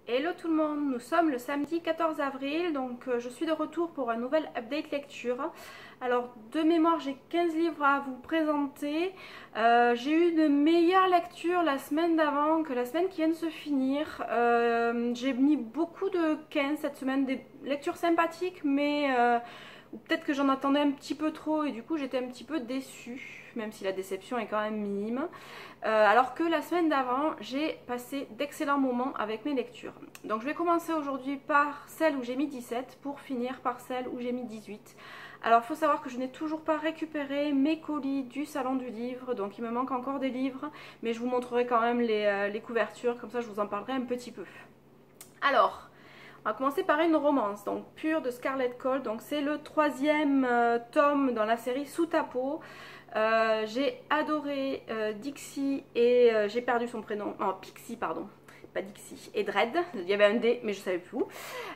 Hello tout le monde, nous sommes le samedi 14 avril, donc je suis de retour pour un nouvel update lecture. Alors de mémoire j'ai 15 livres à vous présenter. J'ai eu de meilleures lectures la semaine d'avant que la semaine qui vient de se finir. J'ai mis beaucoup de 15 cette semaine, des lectures sympathiques mais peut-être que j'en attendais un petit peu trop et du coup j'étais un petit peu déçue, même si la déception est quand même minime. Alors que la semaine d'avant, j'ai passé d'excellents moments avec mes lectures. Donc je vais commencer aujourd'hui par celle où j'ai mis 17 pour finir par celle où j'ai mis 18. Alors il faut savoir que je n'ai toujours pas récupéré mes colis du salon du livre, donc il me manque encore des livres, mais je vous montrerai quand même les couvertures, comme ça je vous en parlerai un petit peu. Alors, on va commencer par une romance, donc Pure de Scarlett Cole, donc c'est le troisième tome dans la série Sous ta peau. J'ai adoré Dixie et j'ai perdu son prénom, non Pixie pardon, pas Dixie, et Dread, il y avait un D mais je savais plus où.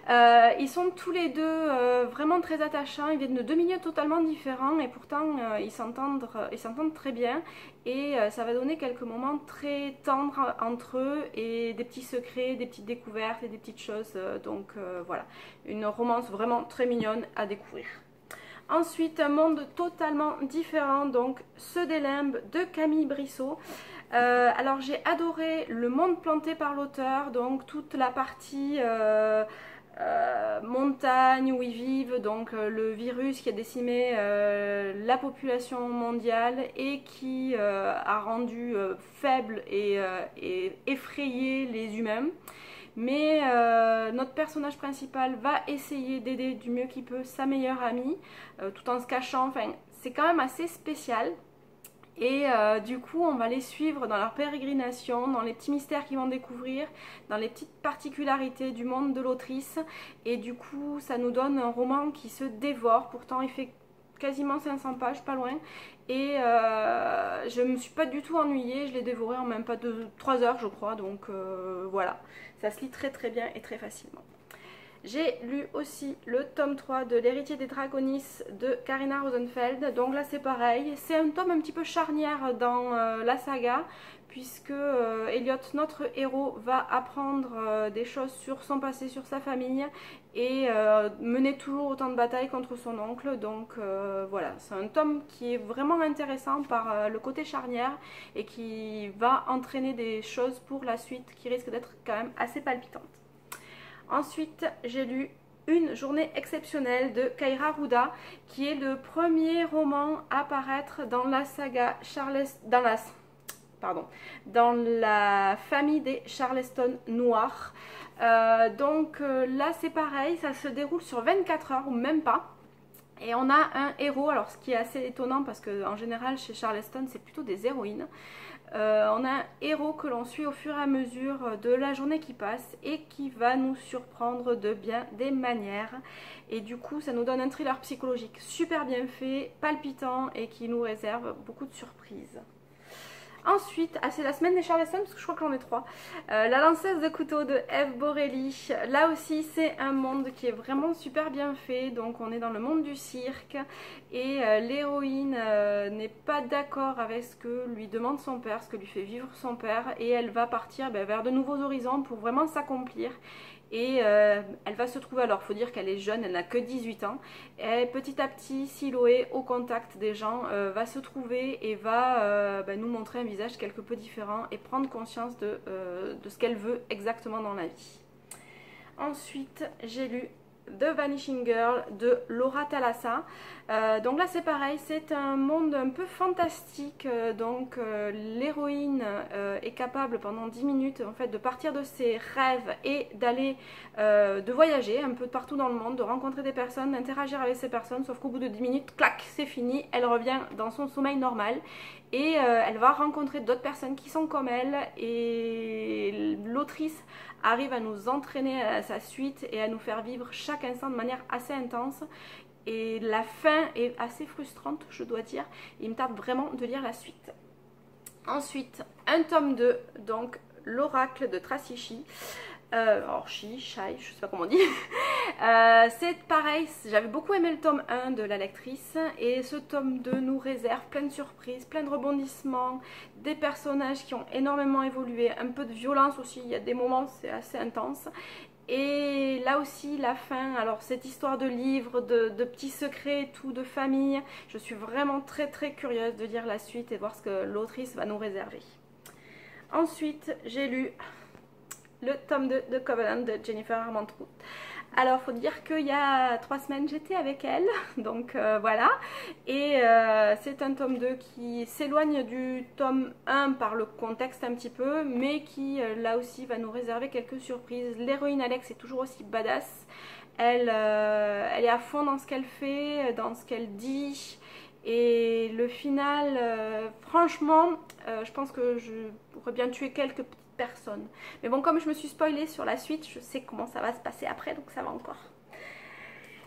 Ils sont tous les deux vraiment très attachants, ils viennent de deux milieux totalement différents et pourtant ils s'entendent très bien et ça va donner quelques moments très tendres entre eux et des petits secrets, des petites découvertes et des petites choses, donc voilà, une romance vraiment très mignonne à découvrir. Ensuite, un monde totalement différent, donc Ceux des limbes de Camille Brissot. Alors j'ai adoré le monde planté par l'auteur, donc toute la partie montagne où ils vivent, donc le virus qui a décimé la population mondiale et qui a rendu faibles et effrayés les humains. Mais notre personnage principal va essayer d'aider du mieux qu'il peut sa meilleure amie, tout en se cachant. Enfin, c'est quand même assez spécial. Et du coup, on va les suivre dans leur pérégrination, dans les petits mystères qu'ils vont découvrir, dans les petites particularités du monde de l'autrice. Et du coup, ça nous donne un roman qui se dévore. Pourtant, il fait quasiment 500 pages, pas loin. Et je me suis pas du tout ennuyée, je l'ai dévoré en même pas de 3 heures, je crois. Donc voilà, ça se lit très très bien et très facilement. J'ai lu aussi le tome 3 de L'héritier des Draconis de Karina Rosenfeld. Donc là c'est pareil, c'est un tome un petit peu charnière dans la saga puisque Elliot, notre héros, va apprendre des choses sur son passé, sur sa famille et mener toujours autant de batailles contre son oncle. Donc voilà, c'est un tome qui est vraiment intéressant par le côté charnière et qui va entraîner des choses pour la suite qui risquent d'être quand même assez palpitantes. Ensuite, j'ai lu Une journée exceptionnelle de Kaira Ruda, qui est le premier roman à apparaître dans la saga dans la famille des Charleston noirs. Donc là, c'est pareil, ça se déroule sur 24 heures ou même pas. Et on a un héros, alors ce qui est assez étonnant parce qu'en général chez Charleston c'est plutôt des héroïnes. On a un héros que l'on suit au fur et à mesure de la journée qui passe et qui va nous surprendre de bien des manières. Et du coup ça nous donne un thriller psychologique super bien fait, palpitant et qui nous réserve beaucoup de surprises. Ensuite, c'est la semaine des Charleston parce que je crois que j'en ai 3. La lanceuse de couteau de Eve Borelli. Là aussi, c'est un monde qui est vraiment super bien fait. Donc, on est dans le monde du cirque et l'héroïne n'est pas d'accord avec ce que lui demande son père, ce que lui fait vivre son père, et elle va partir vers de nouveaux horizons pour vraiment s'accomplir. Et elle va se trouver, alors il faut dire qu'elle est jeune, elle n'a que 18 ans, et petit à petit, Siloé, au contact des gens, va se trouver et va nous montrer un visage quelque peu différent et prendre conscience de ce qu'elle veut exactement dans la vie. Ensuite, j'ai lu The Vanishing Girl de Laura Thalassa. Donc là c'est pareil, c'est un monde un peu fantastique. Donc l'héroïne est capable pendant 10 minutes en fait de partir de ses rêves et d'aller de voyager un peu partout dans le monde, de rencontrer des personnes, d'interagir avec ces personnes, sauf qu'au bout de 10 minutes, clac, c'est fini, elle revient dans son sommeil normal et elle va rencontrer d'autres personnes qui sont comme elle et l'autrice arrive à nous entraîner à sa suite et à nous faire vivre chaque instant de manière assez intense. Et la fin est assez frustrante, je dois dire. Il me tarde vraiment de lire la suite. Ensuite, un tome 2, donc L'Oracle de Tracy Chee. alors Shy, je sais pas comment on dit. C'est pareil, j'avais beaucoup aimé le tome 1 de la lectrice et ce tome 2 nous réserve plein de surprises, plein de rebondissements, des personnages qui ont énormément évolué, un peu de violence aussi, il y a des moments c'est assez intense. Et là aussi la fin, alors cette histoire de livre, de petits secrets, tout de famille, je suis vraiment très curieuse de lire la suite et de voir ce que l'autrice va nous réserver. Ensuite j'ai lu le tome 2 de Covenant de Jennifer Armentrout. Alors faut dire qu'il y a 3 semaines j'étais avec elle, donc voilà, et c'est un tome 2 qui s'éloigne du tome 1 par le contexte un petit peu, mais qui là aussi va nous réserver quelques surprises. L'héroïne Alex est toujours aussi badass, elle est à fond dans ce qu'elle fait, dans ce qu'elle dit, et le final, franchement, je pense que je pourrais bien tuer quelques petites personnes. Mais bon, comme je me suis spoilée sur la suite, je sais comment ça va se passer après, donc ça va encore.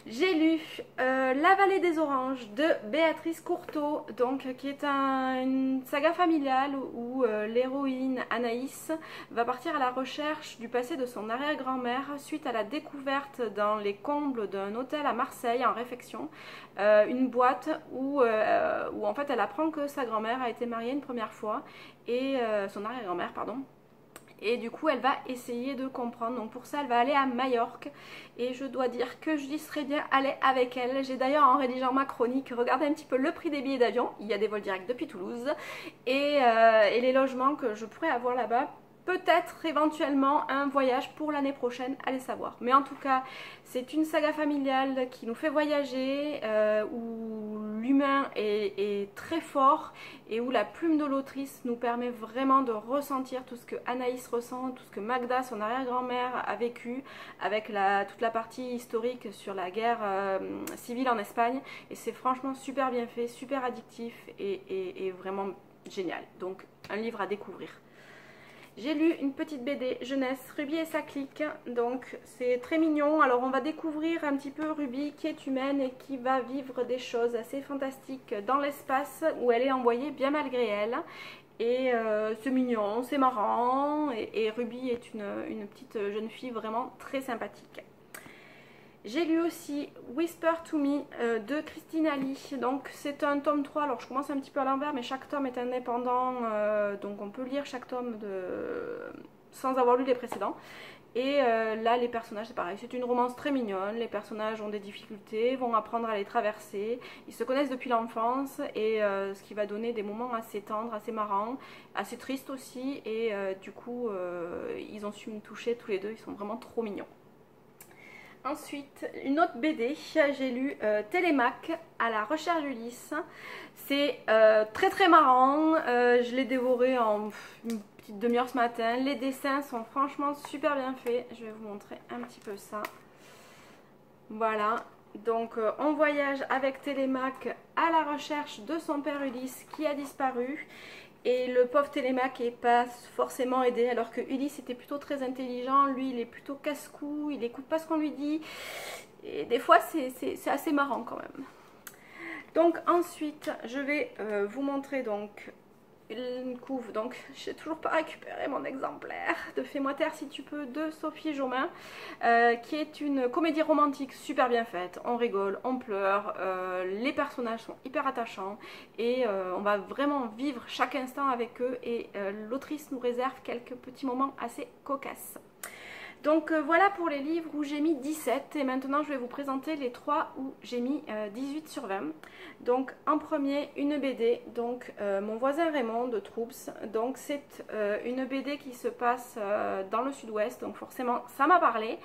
J'ai lu La Vallée des Oranges de Béatrice Courteau, donc, qui est une saga familiale où l'héroïne Anaïs va partir à la recherche du passé de son arrière-grand-mère suite à la découverte dans les combles d'un hôtel à Marseille en réfection, une boîte où en fait elle apprend que sa grand-mère a été mariée une première fois, et son arrière-grand-mère pardon. Et du coup elle va essayer de comprendre, donc pour ça elle va aller à Majorque et je dois dire que j'y serais bien allée avec elle. J'ai d'ailleurs en rédigeant ma chronique regardé un petit peu le prix des billets d'avion, il y a des vols directs depuis Toulouse et les logements que je pourrais avoir là-bas. Peut-être éventuellement un voyage pour l'année prochaine, allez savoir. Mais en tout cas, c'est une saga familiale qui nous fait voyager, où l'humain est très fort et où la plume de l'autrice nous permet vraiment de ressentir tout ce que Anaïs ressent, tout ce que Magda, son arrière-grand-mère, a vécu avec toute la partie historique sur la guerre civile en Espagne. Et c'est franchement super bien fait, super addictif et vraiment génial. Donc un livre à découvrir. J'ai lu une petite BD jeunesse, Ruby et sa clique, donc c'est très mignon. Alors on va découvrir un petit peu Ruby qui est humaine et qui va vivre des choses assez fantastiques dans l'espace où elle est envoyée bien malgré elle. Et c'est mignon, c'est marrant et Ruby est une petite jeune fille vraiment très sympathique. J'ai lu aussi Whisper to Me de Christine Ali, donc c'est un tome 3, alors je commence un petit peu à l'envers mais chaque tome est indépendant, donc on peut lire chaque tome sans avoir lu les précédents. Et là les personnages c'est pareil, c'est une romance très mignonne, les personnages ont des difficultés, vont apprendre à les traverser, ils se connaissent depuis l'enfance et ce qui va donner des moments assez tendres, assez marrants, assez tristes aussi et du coup ils ont su me toucher tous les deux, ils sont vraiment trop mignons. Ensuite, une autre BD, j'ai lu Télémaque à la recherche d'Ulysse. C'est très marrant, je l'ai dévoré en une petite demi-heure ce matin. Les dessins sont franchement super bien faits. Je vais vous montrer un petit peu ça. Voilà, donc on voyage avec Télémaque à la recherche de son père Ulysse qui a disparu. Et le pauvre Télémaque n'est pas forcément aidé, alors que Ulysse était plutôt très intelligent, lui il est plutôt casse-cou, il n'écoute pas ce qu'on lui dit, et des fois c'est assez marrant quand même. Donc ensuite je vais vous montrer donc une couve, donc j'ai toujours pas récupéré mon exemplaire de Fais-moi taire si tu peux de Sophie Jomain, qui est une comédie romantique super bien faite, on rigole, on pleure, les personnages sont hyper attachants et on va vraiment vivre chaque instant avec eux et l'autrice nous réserve quelques petits moments assez cocasses. Donc voilà pour les livres où j'ai mis 17 et maintenant je vais vous présenter les 3 où j'ai mis 18 sur 20. Donc en premier une BD, donc Mon voisin Raymond de Troups. Donc c'est une BD qui se passe dans le sud-ouest, donc forcément ça m'a parlé.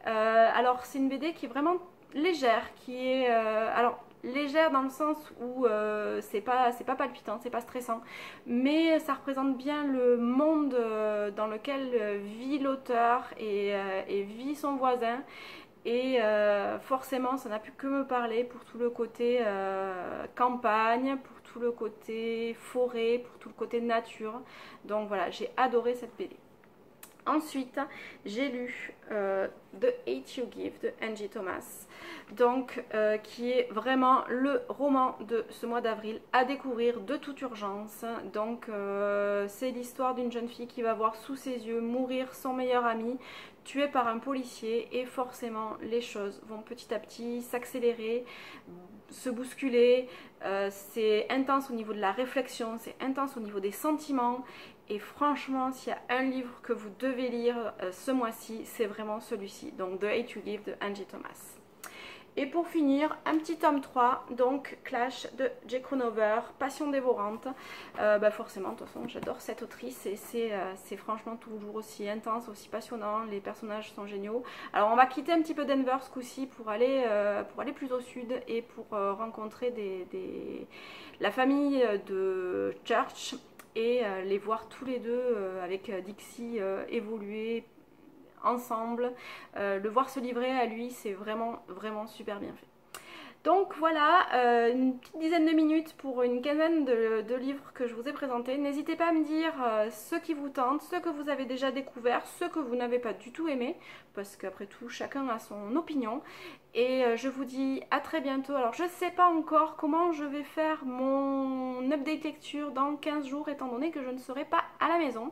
Alors c'est une BD qui est vraiment légère, qui est... légère dans le sens où c'est pas palpitant, c'est pas stressant, mais ça représente bien le monde dans lequel vit l'auteur et vit son voisin. Et forcément ça n'a pu que me parler pour tout le côté campagne, pour tout le côté forêt, pour tout le côté nature. Donc voilà, j'ai adoré cette BD. Ensuite, j'ai lu The Hate You Give de Angie Thomas, donc qui est vraiment le roman de ce mois d'avril à découvrir de toute urgence. Donc c'est l'histoire d'une jeune fille qui va voir sous ses yeux mourir son meilleur ami, tué par un policier, et forcément les choses vont petit à petit s'accélérer, se bousculer. C'est intense au niveau de la réflexion, c'est intense au niveau des sentiments. Et franchement, s'il y a un livre que vous devez lire ce mois-ci, c'est vraiment celui-ci. Donc The Hate You Give de Angie Thomas. Et pour finir, un petit tome 3, donc Clash de J. Kronauber, Passion dévorante. Forcément, de toute façon, j'adore cette autrice et c'est franchement toujours aussi intense, aussi passionnant. Les personnages sont géniaux. Alors on va quitter un petit peu Denver ce coup-ci pour aller plus au sud et pour rencontrer la famille de Church et les voir tous les deux avec Dixie évoluer ensemble, le voir se livrer à lui, c'est vraiment super bien fait. Donc voilà, une petite dizaine de minutes pour une quinzaine de livres que je vous ai présentés. N'hésitez pas à me dire ce qui vous tente, ce que vous avez déjà découvert, ce que vous n'avez pas du tout aimé, parce qu'après tout, chacun a son opinion. Et je vous dis à très bientôt. Alors je ne sais pas encore comment je vais faire mon update lecture dans 15 jours, étant donné que je ne serai pas à la maison.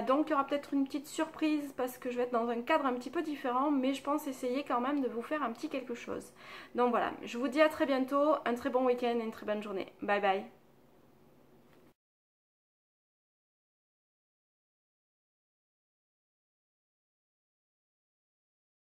Donc il y aura peut-être une petite surprise parce que je vais être dans un cadre un petit peu différent, mais je pense essayer quand même de vous faire un petit quelque chose. Donc voilà, je vous dis à très bientôt, un très bon week-end et une très bonne journée. Bye bye.